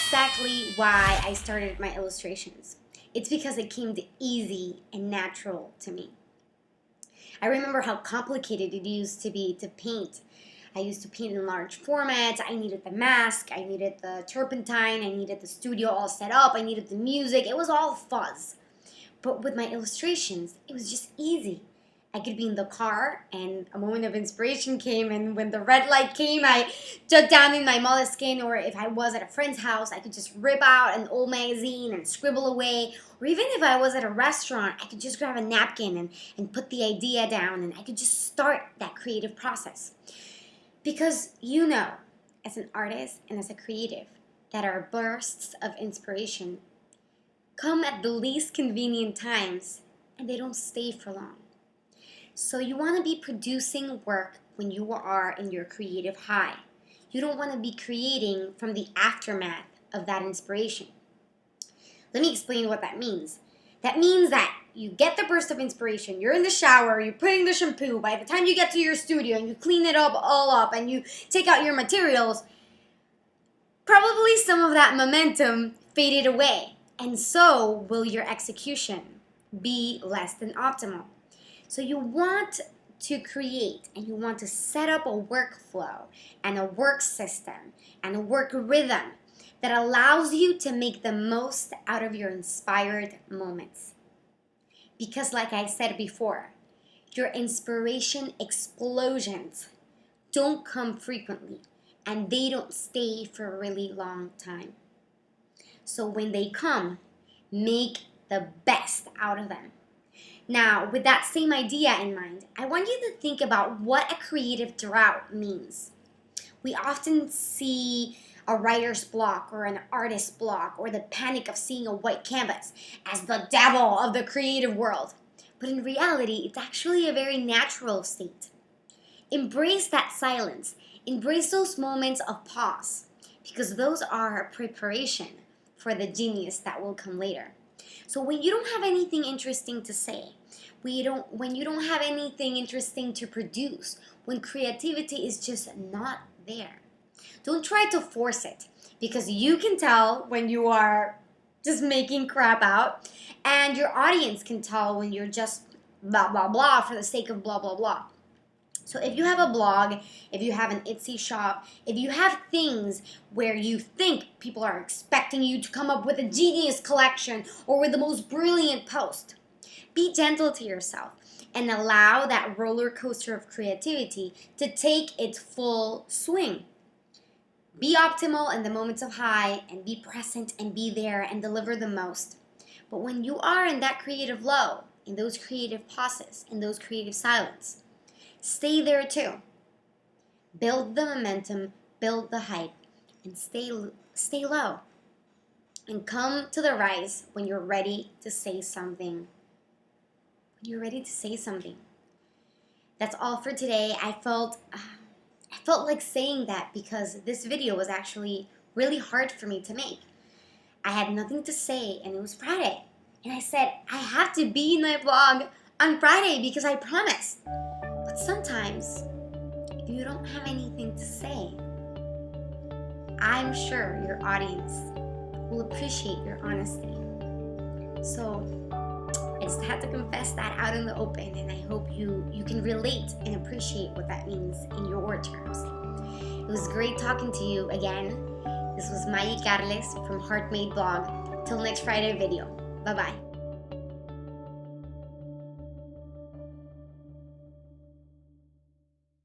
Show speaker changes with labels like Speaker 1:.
Speaker 1: exactly why I started my illustrations. It's because it came easy and natural to me. I remember how complicated it used to be to paint. I used to paint in large formats. I needed the mask, I needed the turpentine, I needed the studio all set up, I needed the music. It was all fuzz. But with my illustrations, it was just easy. I could be in the car and a moment of inspiration came, and when the red light came, I dug down in my moleskine, or if I was at a friend's house, I could just rip out an old magazine and scribble away. Or even if I was at a restaurant, I could just grab a napkin and put the idea down, and I could just start that creative process. Because you know, as an artist and as a creative, that our bursts of inspiration come at the least convenient times, and they don't stay for long. So you want to be producing work when you are in your creative high. You don't want to be creating from the aftermath of that inspiration. Let me explain what that means. That means that you get the burst of inspiration, you're in the shower, you're putting the shampoo, by the time you get to your studio and you clean it up all up and you take out your materials, probably some of that momentum faded away. And so will your execution be less than optimal. So you want to create and you want to set up a workflow and a work system and a work rhythm that allows you to make the most out of your inspired moments. Because like I said before, your inspiration explosions don't come frequently and they don't stay for a really long time. So when they come, make the best out of them. Now, with that same idea in mind, I want you to think about what a creative drought means. We often see a writer's block or an artist's block or the panic of seeing a white canvas as the devil of the creative world. But in reality, it's actually a very natural state. Embrace that silence. Embrace those moments of pause, because those are a preparation for the genius that will come later. So when you don't have anything interesting to say, when you don't have anything interesting to produce, when creativity is just not there, don't try to force it, because you can tell when you are just making crap out, and your audience can tell when you're just blah, blah, blah for the sake of blah, blah, blah. So if you have a blog, if you have an Etsy shop, if you have things where you think people are expecting you to come up with a genius collection or with the most brilliant post, be gentle to yourself and allow that roller coaster of creativity to take its full swing. Be optimal in the moments of high and be present and be there and deliver the most. But when you are in that creative low, in those creative pauses, in those creative silence, stay there too. Build the momentum, build the hype, and stay low. And come to the rise when you're ready to say something. When you're ready to say something. That's all for today. I felt like saying that because this video was actually really hard for me to make. I had nothing to say and it was Friday. And I said, I have to be in my vlog on Friday because I promised. But sometimes, if you don't have anything to say, I'm sure your audience will appreciate your honesty. So I just had to confess that out in the open, and I hope you can relate and appreciate what that means in your terms. It was great talking to you again. This was Mayi Carles from Heart Made Blog. Till next Friday video. Bye-bye.